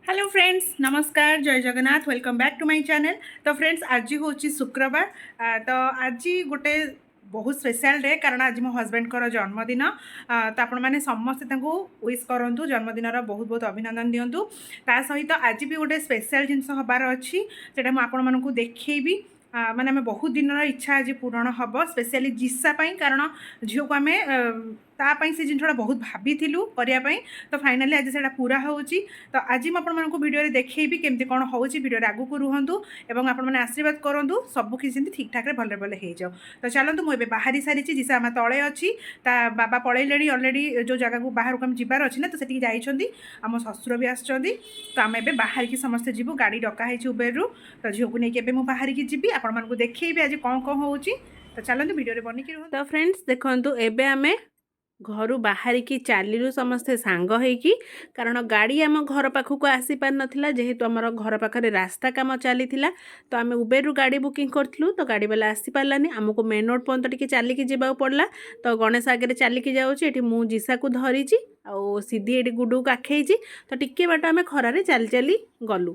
Hello friends, नमस्कार, जय Jagannath. Welcome back to my channel. तो फ्रेंड्स, आज हूँ शुक्रवार। तो आज गोटे बहुत स्पेशल डे कारण आज मो हजबैंड जन्मदिन। तो आपण मैंने समस्ते विश करूँ जन्मदिन बहुत बहुत अभिनंदन दिंतु। ता सहित आज भी गोटे स्पेशल जिनस हबार अच्छी से मुझे देखी माने आम बहुत दिन इच्छा आज पूरण हम स्पेशली जिसा कारण झील को आम तापाई से जिनसा बहुत भाभी करने। तो फाइनाली आज से पूरा हो। तो आज मुझे भिडियो देखी केमती कौन हो भिडियो आगू रुहतु और आप आशीर्वाद करूँ सबकि ठीक ठाक भले भले हो जाओ। तो चलतु मुझे बाहरी सारी जिसा आम तले अच्छी बाबा पलैले अलरेडी जो जगह को बाहर को आम जबार अच्छी ना तो से जाइए आम ससुर भी आसुँच। तो आम ए बाहर की समस्ते जीवु गाड़ी डकाई उबेर तो झील को लेकिन मुझे बाहर की जी आपको देखी आज कौन कौन हो। तो चलते भिडियो बनिकी रुह। तो फ्रेंड्स देखो एबे आम घर बाहर की चलू समस्ते सांग होइकी कारण गाड़ी आम घर पाखक आसी पार नाला जेहेतु आम घर पाखे रास्ता काम चली तो आम उबेर गाड़ी बुकिंग करूँ। तो गाड़ी वाला आसी पारानी आमको मेन रोड पर्यंत टी चलिकी जावाक पड़ा। तो गणेश आगे चलिकी जाऊँगी मु जिसा को धरी सीधी ये गुडू को आखई। तो टिके बाट आम खरारे चली चली गलु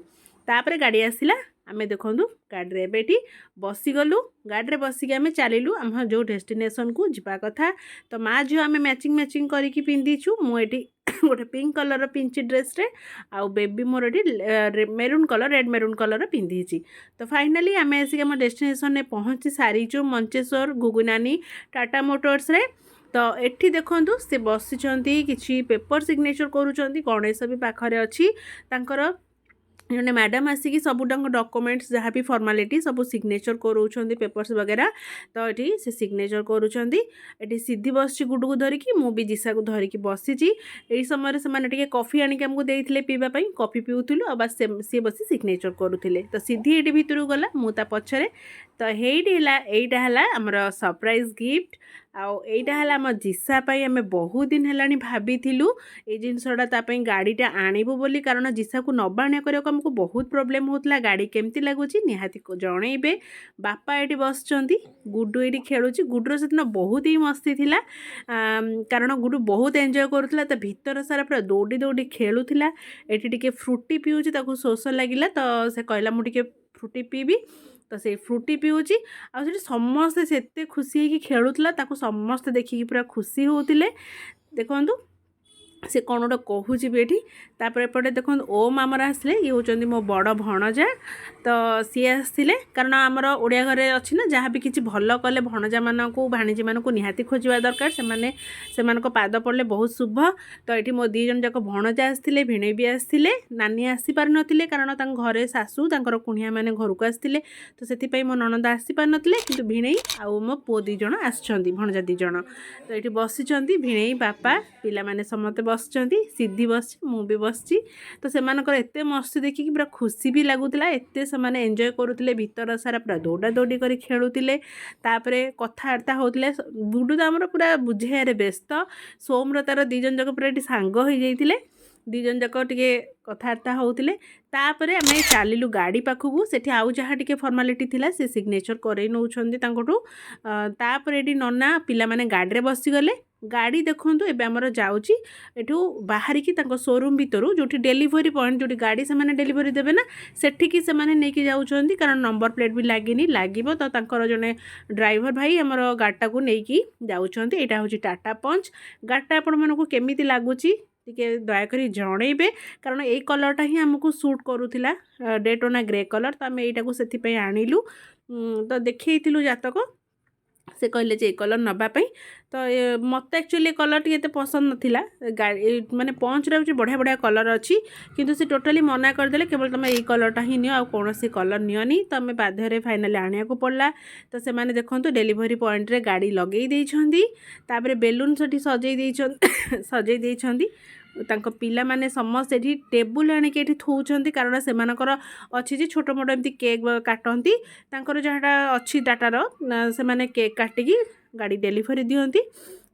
तापर गाड़ी आसला आम देखूँ गाड़ी में एबेटी बसीगलु गाड़ी बसिक आम चलू आम जो डेस्टिनेशन को जावा कथा। तो माँ झील आम मैचिंग मैचिंग करके पिंधिचु मुझे गोटे पिंक कलर पिंच ड्रेस रे आउ बेबी मोर ये maroon colour red maroon colour पिंधि। तो फाइनाली आम आसिक आम डेस्टिनेशन में पहुँची सारीचु मंचेश्वर गुगुनानी टाटा मोटर्स रे। तो एठी देखंतु से बसिचंती किछि पेपर सिग्नेचर करूचंती गणेश भी पाखरे अच्छी तांकर जने मैडम आसिक सबूक डॉक्यूमेंट्स जहाँ भी फॉर्मालिटी सब सिग्नेचर करोचंती पेपर्स वगैरह। तो ये से सिग्नेचर करूचंती एटी सीधी बस गुडू को धरिकी मु भी जिसा को धरिकी बसी। यही समय से मैंने कॉफी आनिक आमको देते पीवाई कॉफी पीऊलु और बस सी बस सिग्नेचर करुले। तो सीधी ये भितर गला मुता पछरे। तो यहीटा है आमर सरप्राइज गिफ्ट आईटा है आम जिसापाई आम बहुत दिन है भाभी ये जिनसटा गाड़ीटा आणबू बोली कारण जिसा को नबाणिया करने को आमको बहुत प्रोब्लेम होता गाड़ी केमती लगुच निहाती जनइबे। बापा ये बस गुडू ये खेलुची गुडूर से दिन बहुत ही मस्ती थी कारण गुडू बहुत एंजॉय करूला तो भीतर सारा पूरा दौड़ी दौड़ी खेलुला। ये फ्रुटी पीऊँच शोष लगिला तो से कहला मुझे फ्रुटी पीबी तो से फ्रुटी पीऊँच आठ समस्ते से खुशी होगी खेलुला समस्ते देखिकी पूरा खुशी होते। देखु से कौन गोटे कहूँ बेटी तापर एपटे देखो ओम आमर आसले ये हूँ मो बड़ भणजा। तो सी आसते कारण आमर ओडिया घरे अच्छी ना जहाँ भी किसी भल कले भणजा मानक भाणीजी मानक निहाती खोजा दरकार से पाद पड़े बहुत शुभ। तो ये मो दी जन जाक भणजा आसते भिणे भी आसते नानी आसी पार नथिले कारण घरे सासू तांकर कुणिया माने घर को आसते तो से मो ननद आसी पार नथिले किंतु भिणे आउ मो पु दी जन आसछंती भणजा दी जन। तो ये बसिचंती भिणे बापा पिला माने समस्त बसचंती सीधी बस मु भी बसची। तो सेमानकर एते मस्ती देखिकी पूरा खुशी भी लगुला एते से एंजॉय करुले भीतर सारा पूरा दौड़ा दौड़ी कर खेलुले तापर कथबार्ता होते। गुडू तो आमर पूरा बुझेयर व्यस्त सोम्र तार दीजन जाक पूरा सांग हो जाते दीजन जाक टे कथबार्ता होते। तापर आम चलू गाड़ी पाखक से आउ जहाँ टे फॉर्मालिटी थिला से सिग्नेचर करे नौकरु। तापर ये नना पिला माने गाड़ी में बसीगले गाड़ी देखूँ एवं आमर जाऊँगी एठू बाहर की शोरूम भितर जो डेलीवरी पॉइंट जो गाड़ी से डेलीवरी देवे ना सेठिकी से नहीं जाऊँगी कारण नंबर प्लेट भी लगे लगे। तो तांकर जने ड्राइवर भाई आमर गाड़ीटा को लेकिन जाऊँच यहाँ हूँ टाटा पंच गाड़ीटा आपण मानक केमी लगुच टे दयाकोरी जनइबे कारण ये कलरटा ही आमको सूट करूला डेटोना ग्रे कलर। तो आम यू से आणिलु तो देखु जातक से कहले जे कलर नवापाई। तो मत एक्चुअली कलर टी पसंद नाला गाड़ी माने पंच रही बढ़िया बढ़िया कलर अच्छी किंतु से टोटाली मना करदे केवल तुम ये कलरटा ही नियो आ कौन कलर नियोनी। तो आम बाध्य फाइनाली आने को पड़ा। तो से देखो डेलीवरी पॉइंट रे गाड़ी लगे तापर बेलून से सजई देइछंती तांको पिला माने समस्त एठी टेबुल आनिक एठी थौछंती कारण सेमानकर अच्छी जे छोट मोट एमती केक काटंती तांकर जहाँटा अच्छी डाटार से माने केक काटिकी गाड़ी डेलीवरी दियंती।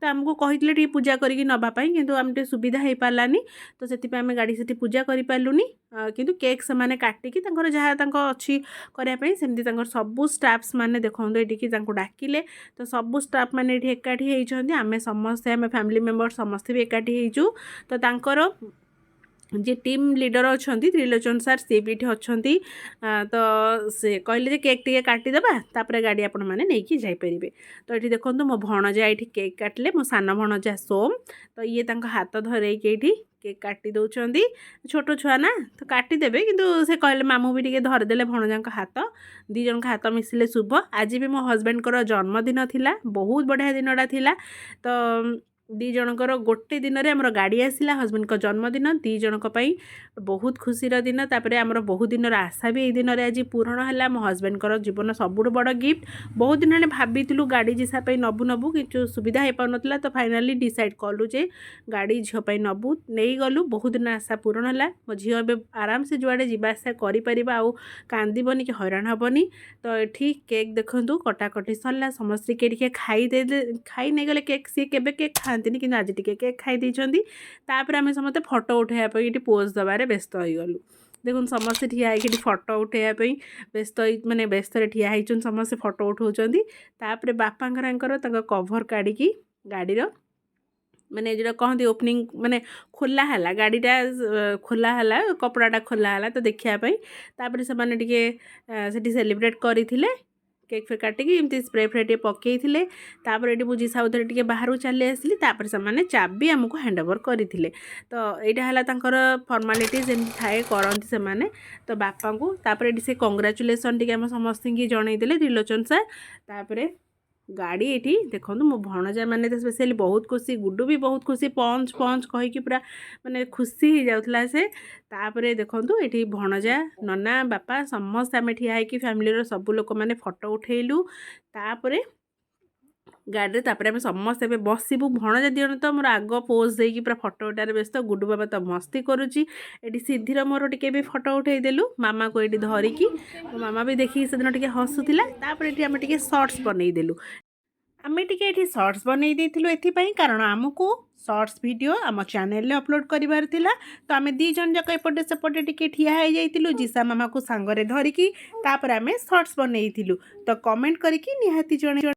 तो आमको कही टे पूजा करके नापाई किंतु आम टे सुविधा हो पारानी तो से आम गाड़ी से पूजा कर पार्लुनी किंतु केक से माने काटिकी जहाँ अच्छी करने सेमती सबू स्टाफ्स माने देखो ये डाकिले। तो सबू स्टाफ माने एकाठी होती आम समस्ते आम फैमिली मेम्बर समस्ते भी एकाठी होइचु। तो तांकर जे टीम लीडर अच्छा त्रिलोचन सार सी भी अच्छा तो से कहले केक टे काटिदेबा तापर गाड़ी आपण मैंने नहीं जापरेंगे। तो ये देखो मो भणजा ये केक काटिले मो सान भणजा सोम तो ये हाथ धरे केक काटी दौरान छोट छुआ ना तो काटिदेवे किंतु से कहले मामू भी टे धरदे भणजा हाथ दी जन हाथ मिसिले शुभ। आज भी मो हजबैंड जन्मदिन थिला बहुत बढ़िया दिनटा थिला। तो दी जनकर गोटे दिन में आमर गाड़ी आसला हजबैंड को जन्मदिन दी जनक बहुत खुशीर दिन तापर आमर बहुत दिन आशा भी यही दिन में आज पूरण है मो हजबैंड जीवन सबुठ बड़ गिफ्ट। बहुत दिन भाई गाड़ी जिसाप नबू नबू कि सुविधा हो पान तो फाइनाली डिसाइड कलु जे गाड़ी झीप नबू नहीं गलु बहुत दिन आशा पूरण है। मो झी आराम से जुआड़े जावासा करंदबनी कि हैरान हेनी। तो ये केक देखूँ कटाकटी सरला समस्त किए खाई नहीं गले केक सी के केक खाती कि आज टी केक खाई तापर आम समस्त फोटो उठाइबा ये पोज दबार व्यस्त हो गलु। देखो समस्ते ठिया होगी फोटो उठाइबापी व्यस्त मानने व्यस्त ठिया होती समस्ते फोटो उठाऊँच। बापांकर कभर काढ़ी गाड़ीर माने जो कहते ओपनिंग माने खोला है गाड़ीटा खोला है कपड़ाटा खोला है तो देखापी तापर से मैंने टे सेलिब्रेट करते केक फेक काटिकी एमती स्प्रे फ्रे टे पकई तापर ये मुझे साउथरे टे बाहर चली आसली तापर से चाबी आमको हैंड ओवर करते। तो यहाँ है फर्मालीटीज एम थाए करती से तो बापा को तापर से कंग्राचुलेसन टी आम समस्त जनईदे त्रिलोचन सार। तापर गाड़ी ये देखो मो भणजा मैंने तो स्पेशली बहुत खुशी गुड्डू भी बहुत खुशी पंच पंच कहीकि पूरा माने खुशी हो जाऊला से। तापर देखो ये भणजा नना बापा समस्त आम ठिया होगी फैमिली सब लोक मैंने फोटो उठेलु तापर गाड़ी तापर आम समस्त बसबू भणजा दिजन तो मोर आग पोज देकी पूरा फोटो उठार व्यस्त गुड्डू बाबा तो मस्ती करुच्ची ये सिद्धिर मोर टे भी फोटो उठेदेलु मामा को ये धरिकी मो मामा भी देखिए से दिन टे हसुला। तापर ये आम टे सर्ट्स बनईदेलु आम टे सर्ट्स बनई देलु एपाई कारण आमको सर्ट्स वीडियो आम चैनल अपलोड करार थिला। तो आम दी जन जाक एपटे सेपटे टिके ठिया हो जाइलु जिसा मामा को सांगरे धरिकी तापर आम सर्ट्स बनईलु। तो कमेंट करिकी निहाती जणे